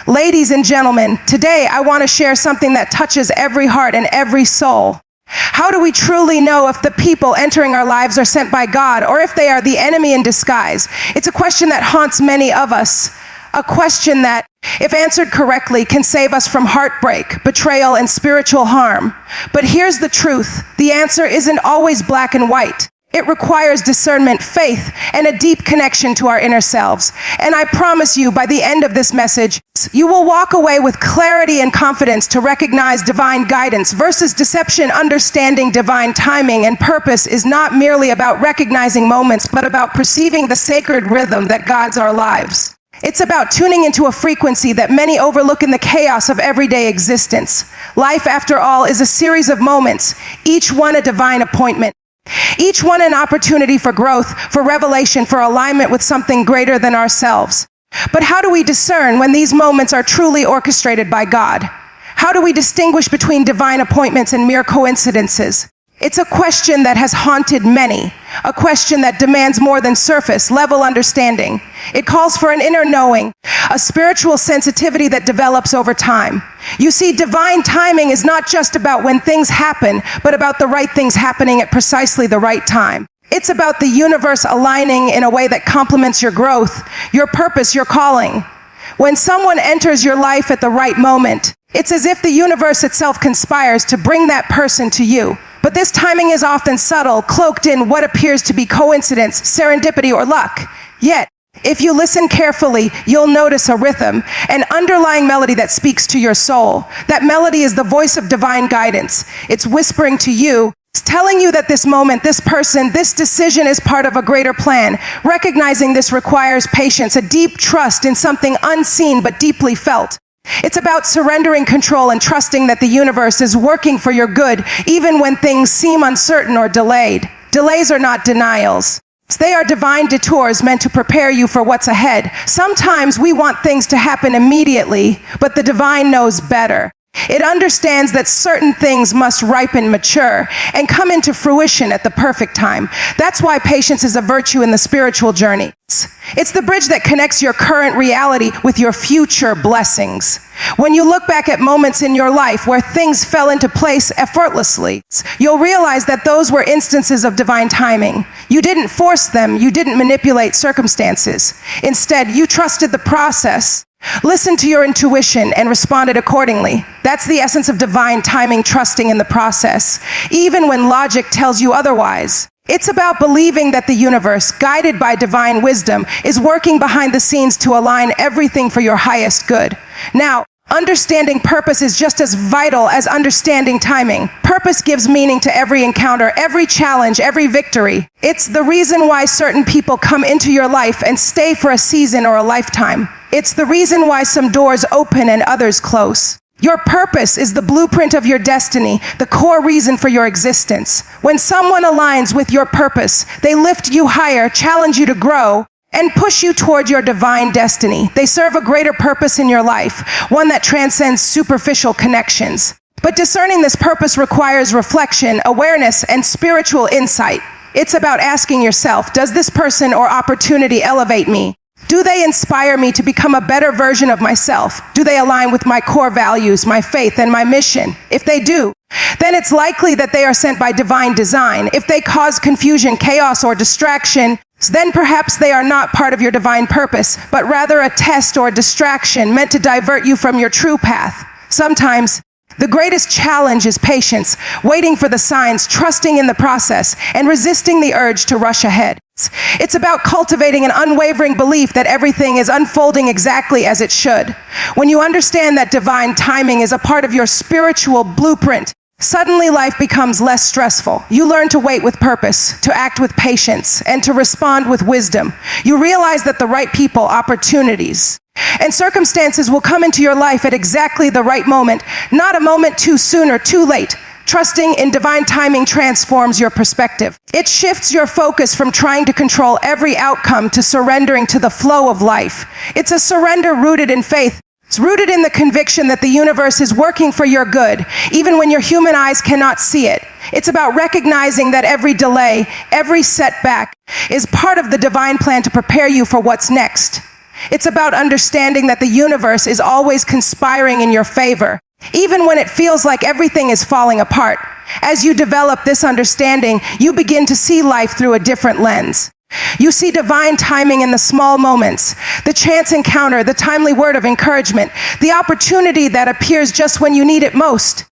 Ladies and gentlemen, today I want to share something that touches every heart and every soul. How do we truly know if the people entering our lives are sent by God or if they are the enemy in disguise? It's a question that haunts many of us. A question that, if answered correctly, can save us from heartbreak, betrayal, and spiritual harm. But here's the truth. The answer isn't always black and white. It requires discernment, faith, and a deep connection to our inner selves. And I promise you, by the end of this message, you will walk away with clarity and confidence to recognize divine guidance versus deception. Understanding divine timing and purpose is not merely about recognizing moments, but about perceiving the sacred rhythm that guides our lives. It's about tuning into a frequency that many overlook in the chaos of everyday existence. Life, after all, is a series of moments, each one a divine appointment. Each one an opportunity for growth, for revelation, for alignment with something greater than ourselves. But how do we discern when these moments are truly orchestrated by God? How do we distinguish between divine appointments and mere coincidences? It's a question that has haunted many, a question that demands more than surface-level understanding. It calls for an inner knowing, a spiritual sensitivity that develops over time. You see, divine timing is not just about when things happen, but about the right things happening at precisely the right time. It's about the universe aligning in a way that complements your growth, your purpose, your calling. When someone enters your life at the right moment, it's as if the universe itself conspires to bring that person to you. But this timing is often subtle, cloaked in what appears to be coincidence, serendipity, or luck. Yet, if you listen carefully, you'll notice a rhythm, an underlying melody that speaks to your soul. That melody is the voice of divine guidance. It's whispering to you, it's telling you that this moment, this person, this decision is part of a greater plan. Recognizing this requires patience, a deep trust in something unseen but deeply felt. It's about surrendering control and trusting that the universe is working for your good, even when things seem uncertain or delayed. Delays are not denials. They are divine detours meant to prepare you for what's ahead. Sometimes we want things to happen immediately, but the divine knows better. It understands that certain things must ripen, mature, and come into fruition at the perfect time. That's why patience is a virtue in the spiritual journey. It's the bridge that connects your current reality with your future blessings. When you look back at moments in your life where things fell into place effortlessly, you'll realize that those were instances of divine timing. You didn't force them, you didn't manipulate circumstances. Instead, you trusted the process, listened to your intuition, and responded accordingly. That's the essence of divine timing, trusting in the process, even when logic tells you otherwise. It's about believing that the universe, guided by divine wisdom, is working behind the scenes to align everything for your highest good. Now, understanding purpose is just as vital as understanding timing. Purpose gives meaning to every encounter, every challenge, every victory. It's the reason why certain people come into your life and stay for a season or a lifetime. It's the reason why some doors open and others close. Your purpose is the blueprint of your destiny, the core reason for your existence. When someone aligns with your purpose, they lift you higher, challenge you to grow, and push you toward your divine destiny. They serve a greater purpose in your life, one that transcends superficial connections. But discerning this purpose requires reflection, awareness, and spiritual insight. It's about asking yourself, does this person or opportunity elevate me? Do they inspire me to become a better version of myself? Do they align with my core values, my faith, and my mission? If they do, then it's likely that they are sent by divine design. If they cause confusion, chaos, or distraction, then perhaps they are not part of your divine purpose, but rather a test or distraction meant to divert you from your true path. Sometimes, the greatest challenge is patience, waiting for the signs, trusting in the process, and resisting the urge to rush ahead. It's about cultivating an unwavering belief that everything is unfolding exactly as it should. When you understand that divine timing is a part of your spiritual blueprint, suddenly life becomes less stressful. You learn to wait with purpose, to act with patience, and to respond with wisdom. You realize that the right people, opportunities, and circumstances will come into your life at exactly the right moment, not a moment too soon or too late. Trusting in divine timing transforms your perspective. It shifts your focus from trying to control every outcome to surrendering to the flow of life. It's a surrender rooted in faith. It's rooted in the conviction that the universe is working for your good, even when your human eyes cannot see it. It's about recognizing that every delay, every setback is part of the divine plan to prepare you for what's next. It's about understanding that the universe is always conspiring in your favor, even when it feels like everything is falling apart. As you develop this understanding, you begin to see life through a different lens. You see divine timing in the small moments, the chance encounter, the timely word of encouragement, the opportunity that appears just when you need it most.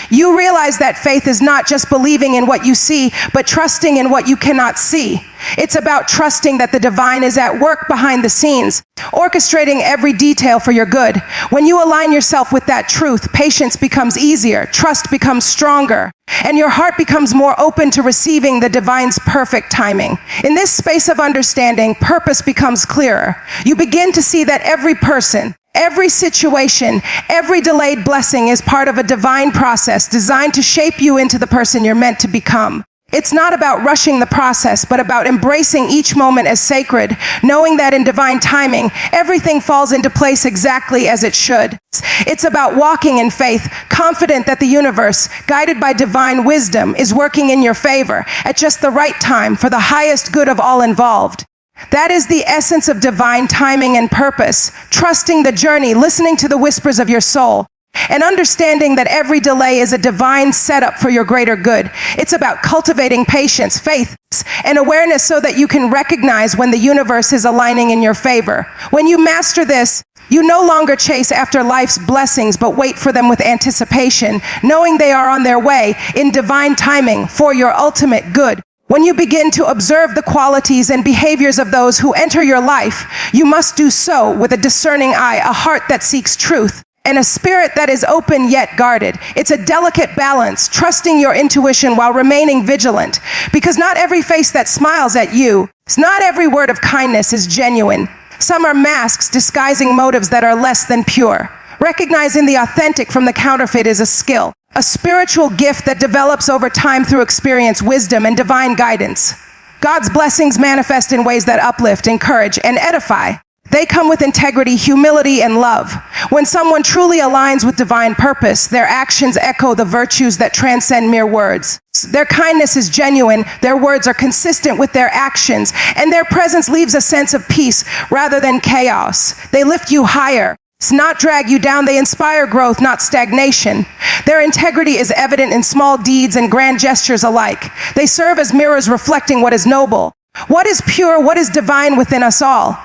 You realize that faith is not just believing in what you see, but trusting in what you cannot see. It's about trusting that the divine is at work behind the scenes, orchestrating every detail for your good. When you align yourself with that truth, patience becomes easier, trust becomes stronger, and your heart becomes more open to receiving the divine's perfect timing. In this space of understanding, purpose becomes clearer. You begin to see that every person, every situation, every delayed blessing is part of a divine process designed to shape you into the person you're meant to become. It's not about rushing the process, but about embracing each moment as sacred, knowing that in divine timing, everything falls into place exactly as it should. It's about walking in faith, confident that the universe, guided by divine wisdom, is working in your favor at just the right time for the highest good of all involved. That is the essence of divine timing and purpose, trusting the journey, listening to the whispers of your soul, and understanding that every delay is a divine setup for your greater good. It's about cultivating patience, faith, and awareness so that you can recognize when the universe is aligning in your favor. When you master this, you no longer chase after life's blessings, but wait for them with anticipation, knowing they are on their way in divine timing for your ultimate good. When you begin to observe the qualities and behaviors of those who enter your life, you must do so with a discerning eye, a heart that seeks truth, and a spirit that is open yet guarded. It's a delicate balance, trusting your intuition while remaining vigilant, because not every face that smiles at you, not every word of kindness is genuine. Some are masks disguising motives that are less than pure. Recognizing the authentic from the counterfeit is a skill, a spiritual gift that develops over time through experience, wisdom, and divine guidance. God's blessings manifest in ways that uplift, encourage, and edify. They come with integrity, humility, and love. When someone truly aligns with divine purpose, their actions echo the virtues that transcend mere words. Their kindness is genuine, their words are consistent with their actions, and their presence leaves a sense of peace rather than chaos. They lift you higher, not drag you down. They inspire growth, not stagnation. Their integrity is evident in small deeds and grand gestures alike. They serve as mirrors reflecting what is noble, what is pure, what is divine within us all.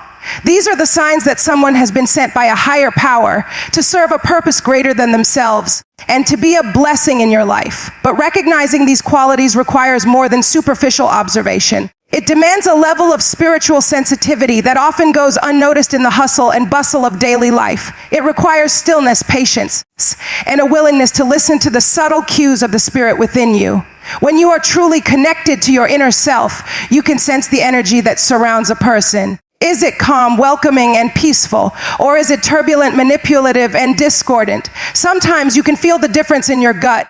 These are the signs that someone has been sent by a higher power to serve a purpose greater than themselves and to be a blessing in your life. But recognizing these qualities requires more than superficial observation. It demands a level of spiritual sensitivity that often goes unnoticed in the hustle and bustle of daily life. It requires stillness, patience, and a willingness to listen to the subtle cues of the spirit within you. When you are truly connected to your inner self, you can sense the energy that surrounds a person. Is it calm, welcoming, and peaceful? Or is it turbulent, manipulative, and discordant? Sometimes you can feel the difference in your gut.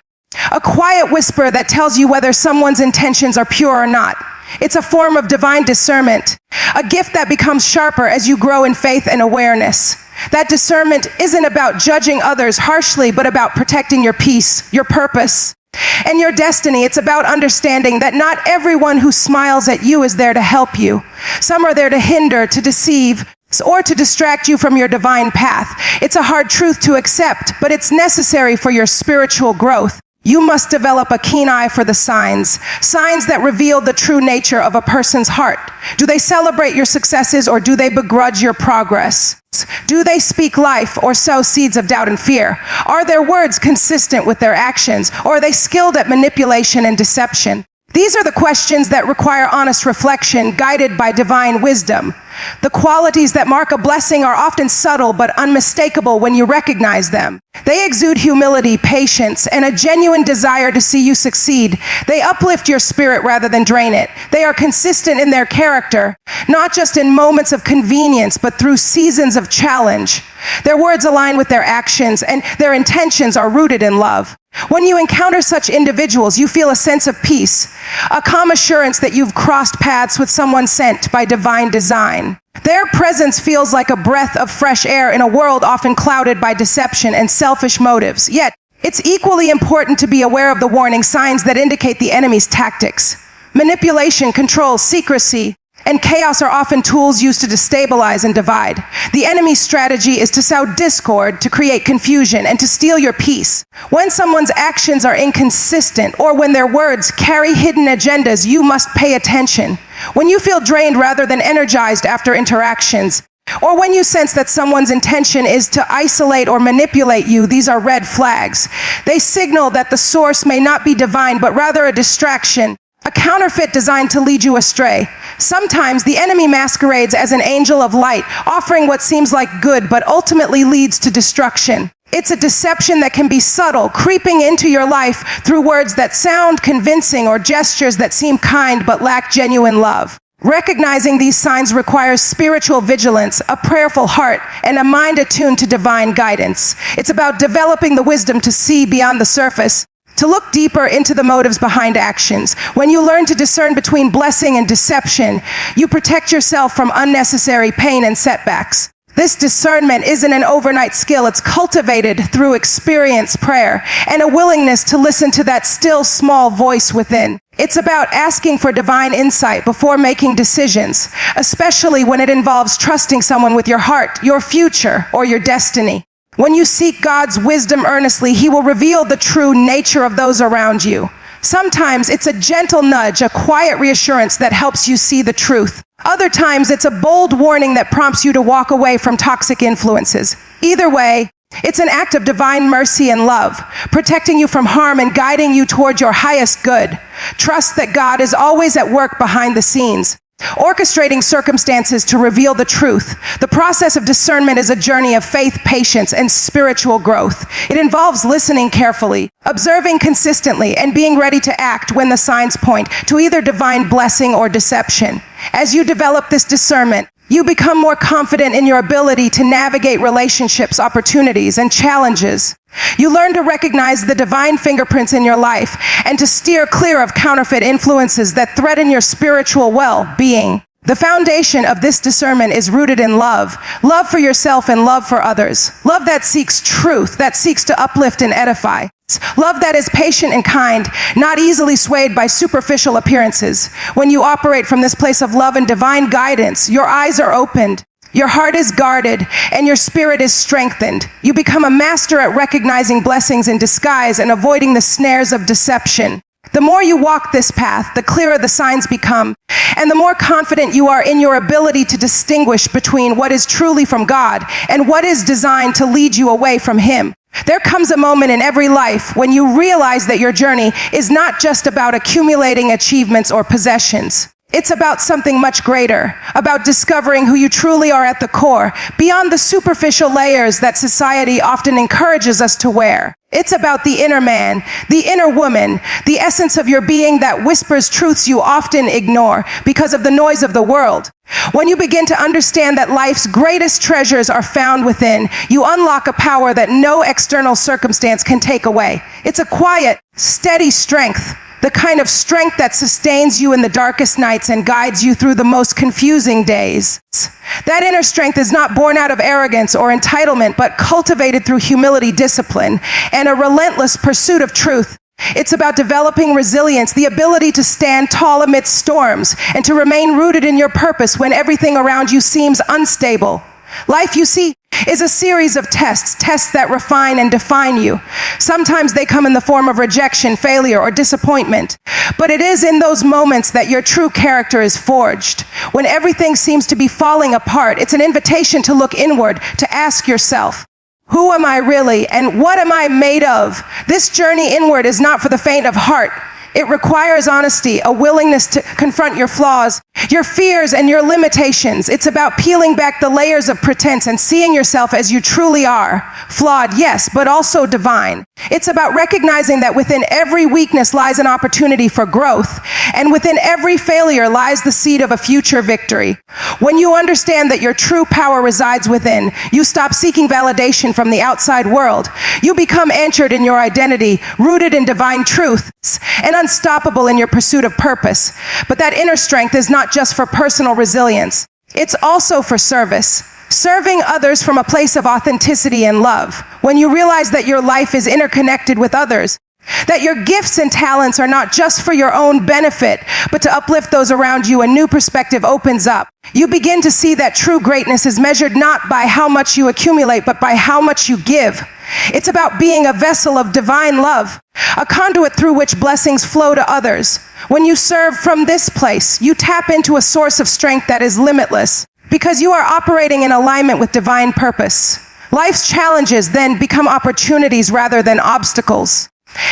A quiet whisper that tells you whether someone's intentions are pure or not. It's a form of divine discernment, a gift that becomes sharper as you grow in faith and awareness. That discernment isn't about judging others harshly, but about protecting your peace, your purpose, and your destiny. It's about understanding that not everyone who smiles at you is there to help you. Some are there to hinder, to deceive, or to distract you from your divine path. It's a hard truth to accept, but it's necessary for your spiritual growth. You must develop a keen eye for the signs that reveal the true nature of a person's heart. Do they celebrate your successes or do they begrudge your progress? Do they speak life or sow seeds of doubt and fear? Are their words consistent with their actions, or are they skilled at manipulation and deception? These are the questions that require honest reflection, guided by divine wisdom. The qualities that mark a blessing are often subtle but unmistakable when you recognize them. They exude humility, patience, and a genuine desire to see you succeed. They uplift your spirit rather than drain it. They are consistent in their character, not just in moments of convenience, but through seasons of challenge. Their words align with their actions, and their intentions are rooted in love. When you encounter such individuals, you feel a sense of peace, a calm assurance that you've crossed paths with someone sent by divine design. Their presence feels like a breath of fresh air in a world often clouded by deception and selfish motives. Yet, it's equally important to be aware of the warning signs that indicate the enemy's tactics. Manipulation, control, secrecy, and chaos are often tools used to destabilize and divide. The enemy's strategy is to sow discord, to create confusion, and to steal your peace. When someone's actions are inconsistent, or when their words carry hidden agendas, you must pay attention. When you feel drained rather than energized after interactions, or when you sense that someone's intention is to isolate or manipulate you, these are red flags. They signal that the source may not be divine, but rather a distraction, a counterfeit designed to lead you astray. Sometimes the enemy masquerades as an angel of light, offering what seems like good, but ultimately leads to destruction. It's a deception that can be subtle, creeping into your life through words that sound convincing or gestures that seem kind but lack genuine love. Recognizing these signs requires spiritual vigilance, a prayerful heart, and a mind attuned to divine guidance. It's about developing the wisdom to see beyond the surface, to look deeper into the motives behind actions. When you learn to discern between blessing and deception, you protect yourself from unnecessary pain and setbacks. This discernment isn't an overnight skill. It's cultivated through experience, prayer, and a willingness to listen to that still small voice within. It's about asking for divine insight before making decisions, especially when it involves trusting someone with your heart, your future, or your destiny. When you seek God's wisdom earnestly, He will reveal the true nature of those around you. Sometimes it's a gentle nudge, a quiet reassurance that helps you see the truth. Other times it's a bold warning that prompts you to walk away from toxic influences. Either way, it's an act of divine mercy and love, protecting you from harm and guiding you toward your highest good. Trust that God is always at work behind the scenes, orchestrating circumstances to reveal the truth. The process of discernment is a journey of faith, patience, and spiritual growth. It involves listening carefully, observing consistently, and being ready to act when the signs point to either divine blessing or deception. As you develop this discernment, you become more confident in your ability to navigate relationships, opportunities, and challenges. You learn to recognize the divine fingerprints in your life and to steer clear of counterfeit influences that threaten your spiritual well-being. The foundation of this discernment is rooted in love. Love for yourself and love for others. Love that seeks truth, that seeks to uplift and edify. Love that is patient and kind, not easily swayed by superficial appearances. When you operate from this place of love and divine guidance, your eyes are opened, your heart is guarded, and your spirit is strengthened. You become a master at recognizing blessings in disguise and avoiding the snares of deception. The more you walk this path, the clearer the signs become, and the more confident you are in your ability to distinguish between what is truly from God and what is designed to lead you away from Him. There comes a moment in every life when you realize that your journey is not just about accumulating achievements or possessions. It's about something much greater, about discovering who you truly are at the core, beyond the superficial layers that society often encourages us to wear. It's about the inner man, the inner woman, the essence of your being that whispers truths you often ignore because of the noise of the world. When you begin to understand that life's greatest treasures are found within, you unlock a power that no external circumstance can take away. It's a quiet, steady strength. The kind of strength that sustains you in the darkest nights and guides you through the most confusing days. That inner strength is not born out of arrogance or entitlement, but cultivated through humility, discipline, and a relentless pursuit of truth. It's about developing resilience, the ability to stand tall amidst storms, and to remain rooted in your purpose when everything around you seems unstable. Life, you see, is a series of tests that refine and define you. Sometimes they come in the form of rejection, failure, or disappointment. But it is in those moments that your true character is forged. When everything seems to be falling apart, it's an invitation to look inward, to ask yourself, who am I really, and what am I made of? This journey inward is not for the faint of heart. It requires honesty, a willingness to confront your flaws, your fears, and your limitations. It's about peeling back the layers of pretense and seeing yourself as you truly are. Flawed, yes, but also divine. It's about recognizing that within every weakness lies an opportunity for growth, and within every failure lies the seed of a future victory. When you understand that your true power resides within, you stop seeking validation from the outside world. You become anchored in your identity, rooted in divine truth, and unstoppable in your pursuit of purpose. But that inner strength is not just for personal resilience. It's also for service. Serving others from a place of authenticity and love. When you realize that your life is interconnected with others, That your gifts and talents are not just for your own benefit, but to uplift those around you. A new perspective opens up. You begin to see that true greatness is measured not by how much you accumulate, but by how much you give. It's about being a vessel of divine love, a conduit through which blessings flow to others. When you serve from this place, you tap into a source of strength that is limitless, because you are operating in alignment with divine purpose. Life's challenges then become opportunities rather than obstacles.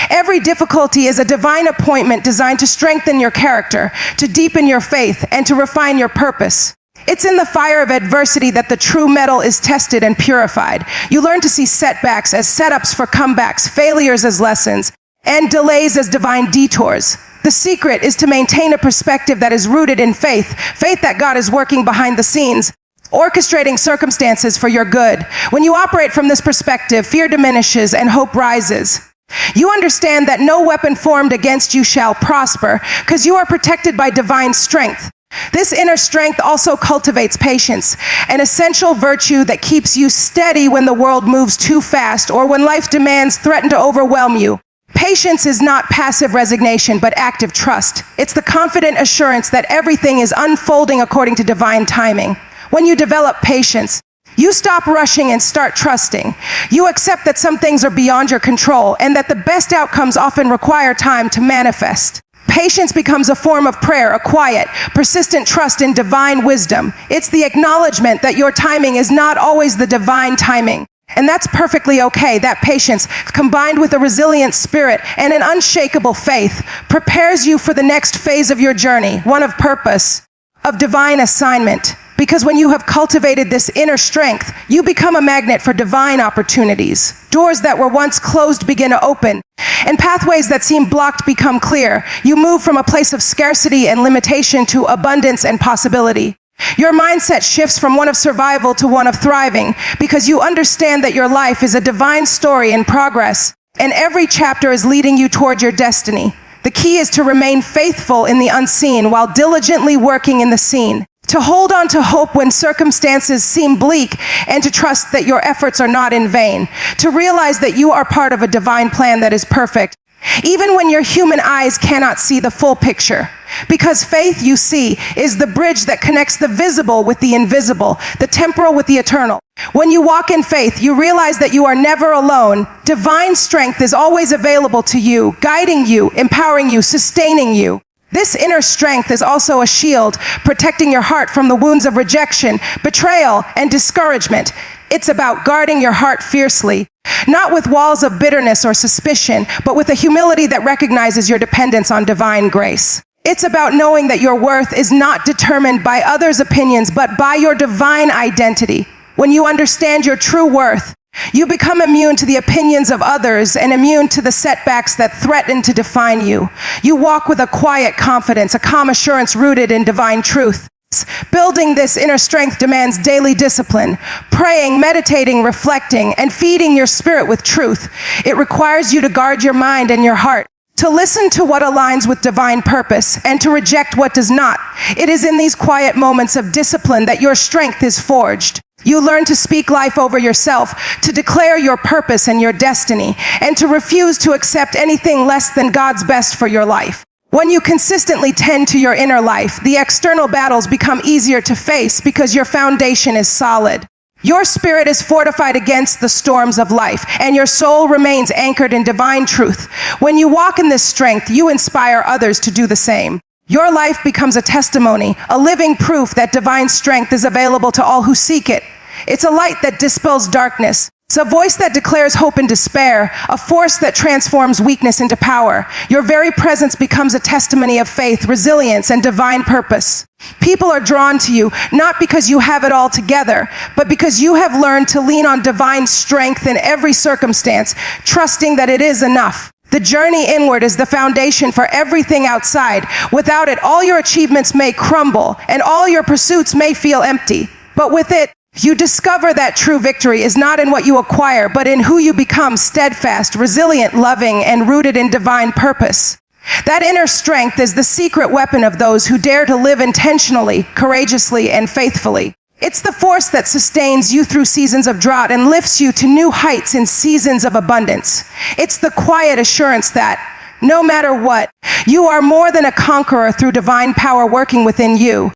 Every difficulty is a divine appointment designed to strengthen your character, to deepen your faith, and to refine your purpose. It's in the fire of adversity that the true metal is tested and purified. You learn to see setbacks as setups for comebacks, failures as lessons, and delays as divine detours. The secret is to maintain a perspective that is rooted in faith that God is working behind the scenes, orchestrating circumstances for your good. When you operate from this perspective, fear diminishes and hope rises. You understand that no weapon formed against you shall prosper, because you are protected by divine strength. This inner strength also cultivates patience, an essential virtue that keeps you steady when the world moves too fast or when life demands threaten to overwhelm you. Patience is not passive resignation, but active trust. It's the confident assurance that everything is unfolding according to divine timing. When you develop patience, you stop rushing and start trusting. You accept that some things are beyond your control and that the best outcomes often require time to manifest. Patience becomes a form of prayer, a quiet, persistent trust in divine wisdom. It's the acknowledgement that your timing is not always the divine timing. And that's perfectly okay. That patience, combined with a resilient spirit and an unshakable faith, prepares you for the next phase of your journey, one of purpose, of divine assignment. Because when you have cultivated this inner strength, you become a magnet for divine opportunities. Doors that were once closed begin to open, and pathways that seemed blocked become clear. You move from a place of scarcity and limitation to abundance and possibility. Your mindset shifts from one of survival to one of thriving, because you understand that your life is a divine story in progress, and every chapter is leading you toward your destiny. The key is to remain faithful in the unseen while diligently working in the seen. To hold on to hope when circumstances seem bleak, and to trust that your efforts are not in vain. To realize that you are part of a divine plan that is perfect, even when your human eyes cannot see the full picture. Because faith, you see, is the bridge that connects the visible with the invisible, the temporal with the eternal. When you walk in faith, you realize that you are never alone. Divine strength is always available to you, guiding you, empowering you, sustaining you. This inner strength is also a shield, protecting your heart from the wounds of rejection, betrayal, and discouragement. It's about guarding your heart fiercely, not with walls of bitterness or suspicion, but with a humility that recognizes your dependence on divine grace. It's about knowing that your worth is not determined by others' opinions, but by your divine identity. When you understand your true worth, you become immune to the opinions of others and immune to the setbacks that threaten to define you. You walk with a quiet confidence, a calm assurance rooted in divine truth. Building this inner strength demands daily discipline, praying, meditating, reflecting, and feeding your spirit with truth. It requires you to guard your mind and your heart, to listen to what aligns with divine purpose, and to reject what does not. It is in these quiet moments of discipline that your strength is forged. You learn to speak life over yourself, to declare your purpose and your destiny, and to refuse to accept anything less than God's best for your life. When you consistently tend to your inner life, the external battles become easier to face because your foundation is solid. Your spirit is fortified against the storms of life, and your soul remains anchored in divine truth. When you walk in this strength, you inspire others to do the same. Your life becomes a testimony, a living proof that divine strength is available to all who seek it. It's a light that dispels darkness. It's a voice that declares hope in despair, a force that transforms weakness into power. Your very presence becomes a testimony of faith, resilience, and divine purpose. People are drawn to you, not because you have it all together, but because you have learned to lean on divine strength in every circumstance, trusting that it is enough. The journey inward is the foundation for everything outside. Without it, all your achievements may crumble, and all your pursuits may feel empty. But with it, you discover that true victory is not in what you acquire, but in who you become: steadfast, resilient, loving, and rooted in divine purpose. That inner strength is the secret weapon of those who dare to live intentionally, courageously, and faithfully. It's the force that sustains you through seasons of drought and lifts you to new heights in seasons of abundance. It's the quiet assurance that, no matter what, you are more than a conqueror through divine power working within you.